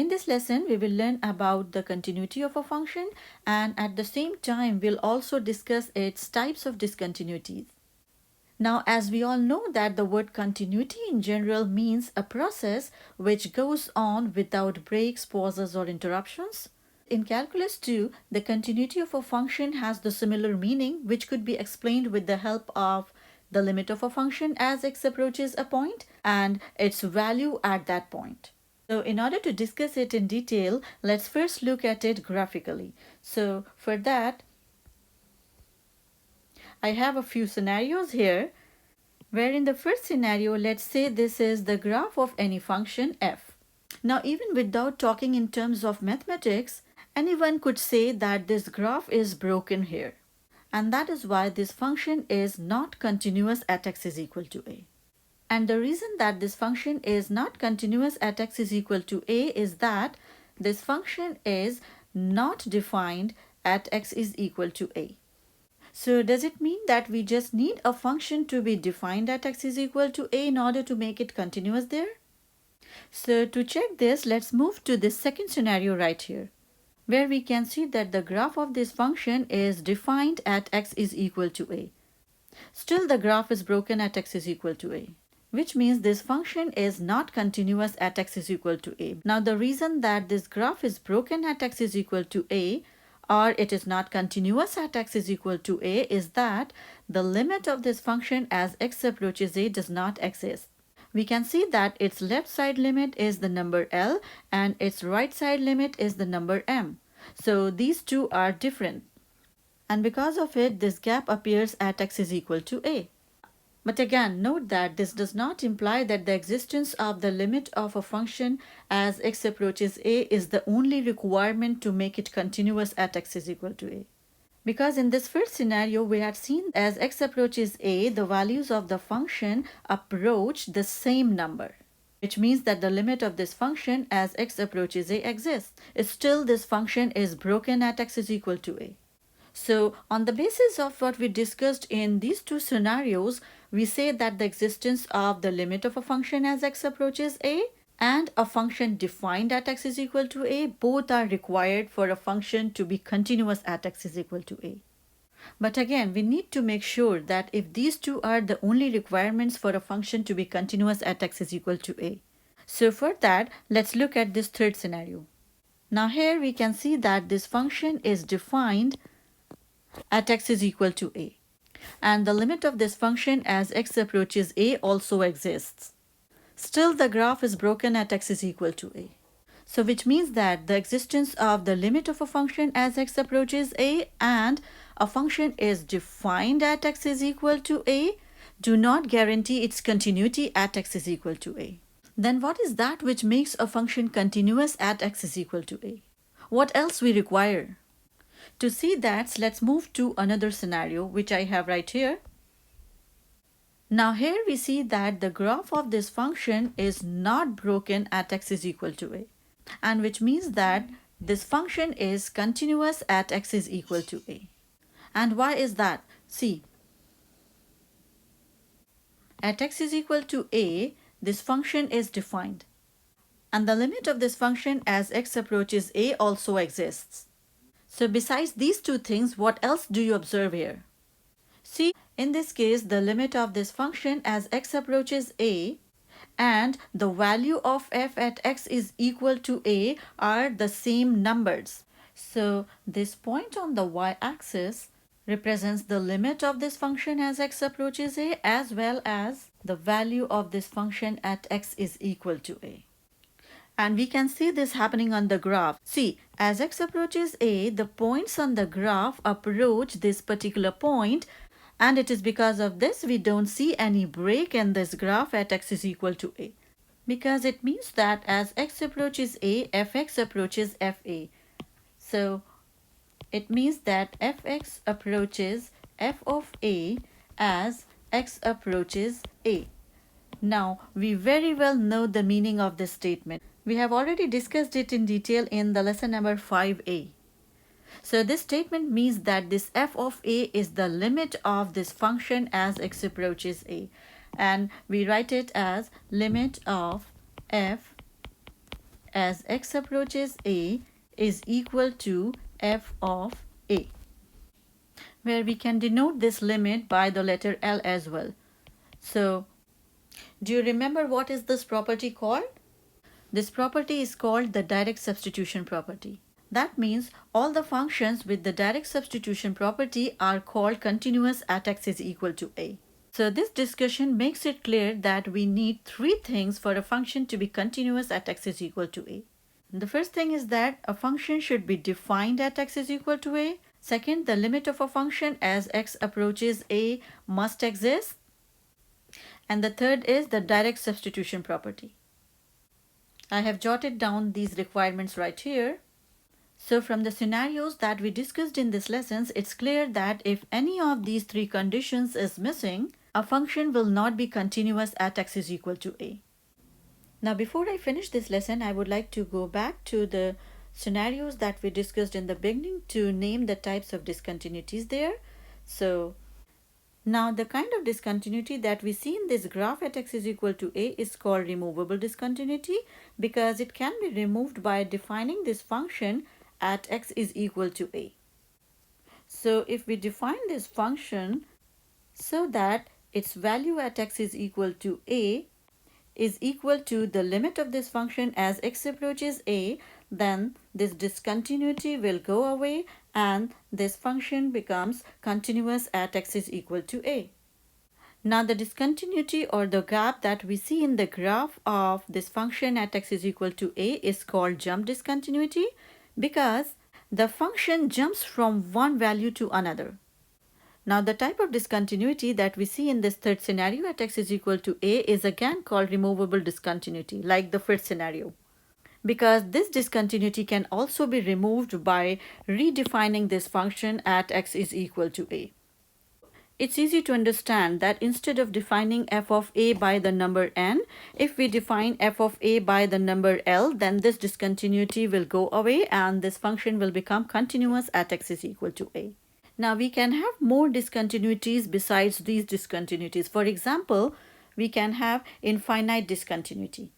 In this lesson, we will learn about the continuity of a function, and at the same time, we'll also discuss its types of discontinuities. Now, as we all know that the word continuity in general means a process which goes on without breaks, pauses, or interruptions. In calculus 2, the continuity of a function has the similar meaning, which could be explained with the help of the limit of a function as x approaches a point and its value at that point. So in order to discuss it in detail, let's first look at it graphically. So for that, I have a few scenarios here, where in the first scenario, let's say this is the graph of any function f. Now, even without talking in terms of mathematics, anyone could say that this graph is broken here. And that is why this function is not continuous at x is equal to a. And the reason that this function is not continuous at x is equal to a is that this function is not defined at x is equal to a. So does it mean that we just need a function to be defined at x is equal to a in order to make it continuous there? So to check this, let's move to this second scenario right here, where we can see that the graph of this function is defined at x is equal to a. Still, the graph is broken at x is equal to a, which means this function is not continuous at x is equal to a. Now, the reason that this graph is broken at x is equal to a, or it is not continuous at x is equal to a, is that the limit of this function as x approaches a does not exist. We can see that its left side limit is the number L and its right side limit is the number M. So these two are different. And because of it, this gap appears at x is equal to a. But again, note that this does not imply that the existence of the limit of a function as x approaches a is the only requirement to make it continuous at x is equal to a. Because in this first scenario, we had seen as x approaches a, the values of the function approach the same number, which means that the limit of this function as x approaches a exists. Still, this function is broken at x is equal to a. So on the basis of what we discussed in these two scenarios, we say that the existence of the limit of a function as x approaches a and a function defined at x is equal to a, both are required for a function to be continuous at x is equal to a. But again, we need to make sure that if these two are the only requirements for a function to be continuous at x is equal to a. So for that, let's look at this third scenario. Now here we can see that this function is defined at x is equal to a, and the limit of this function as x approaches a also exists. Still, the graph is broken at x is equal to a. So which means that the existence of the limit of a function as x approaches a and a function is defined at x is equal to a do not guarantee its continuity at x is equal to a. Then what is that which makes a function continuous at x is equal to a? What else we require? To see that, let's move to another scenario which I have right here. Now here we see that the graph of this function is not broken at x is equal to a, and which means that this function is continuous at x is equal to a. And why is that? See, at x is equal to a, this function is defined, and the limit of this function as x approaches a also exists. So besides these two things, what else do you observe here? See, in this case, the limit of this function as x approaches a and the value of f at x is equal to a are the same numbers. So this point on the y-axis represents the limit of this function as x approaches a as well as the value of this function at x is equal to a. And we can see this happening on the graph. See, as x approaches a, the points on the graph approach this particular point, and it is because of this we don't see any break in this graph at x is equal to a. Because it means that as x approaches a, fx approaches fa. So it means that fx approaches f of a as x approaches a. Now, we very well know the meaning of this statement. We have already discussed it in detail in the lesson number 5a. So this statement means that this f of a is the limit of this function as x approaches a. And we write it as limit of f as x approaches a is equal to f of a, where we can denote this limit by the letter L as well. So, do you remember what is this property called? This property is called the direct substitution property. That means all the functions with the direct substitution property are called continuous at x is equal to a. So this discussion makes it clear that we need three things for a function to be continuous at x is equal to a. The first thing is that a function should be defined at x is equal to a. Second, the limit of a function as x approaches a must exist. And the third is the direct substitution property. I have jotted down these requirements right here. So from the scenarios that we discussed in this lessons, it's clear that if any of these three conditions is missing, a function will not be continuous at x is equal to a. Now before I finish this lesson, I would like to go back to the scenarios that we discussed in the beginning to name the types of discontinuities there. So now the kind of discontinuity that we see in this graph at x is equal to a is called removable discontinuity, because it can be removed by defining this function at x is equal to a. So if we define this function so that its value at x is equal to a is equal to the limit of this function as x approaches a, then this discontinuity will go away and this function becomes continuous at x is equal to a. Now the discontinuity or the gap that we see in the graph of this function at x is equal to a is called jump discontinuity, because the function jumps from one value to another. Now the type of discontinuity that we see in this third scenario at x is equal to a is again called removable discontinuity, like the first scenario, because this discontinuity can also be removed by redefining this function at x is equal to a. It's easy to understand that instead of defining f of a by the number n, if we define f of a by the number L, then this discontinuity will go away and this function will become continuous at x is equal to a. Now we can have more discontinuities besides these discontinuities. For example, we can have infinite discontinuity.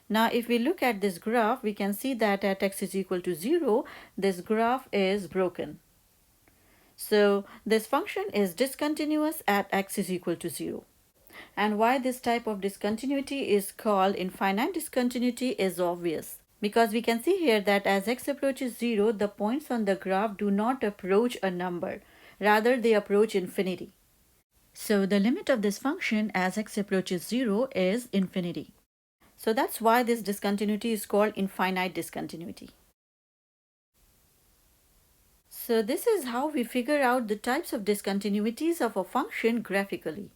Now if we look at this graph, we can see that at x is equal to 0, this graph is broken. So this function is discontinuous at x is equal to 0. And why this type of discontinuity is called infinite discontinuity is obvious, because we can see here that as x approaches 0, the points on the graph do not approach a number, rather they approach infinity. So the limit of this function as x approaches 0 is infinity. So that's why this discontinuity is called infinite discontinuity. So this is how we figure out the types of discontinuities of a function graphically.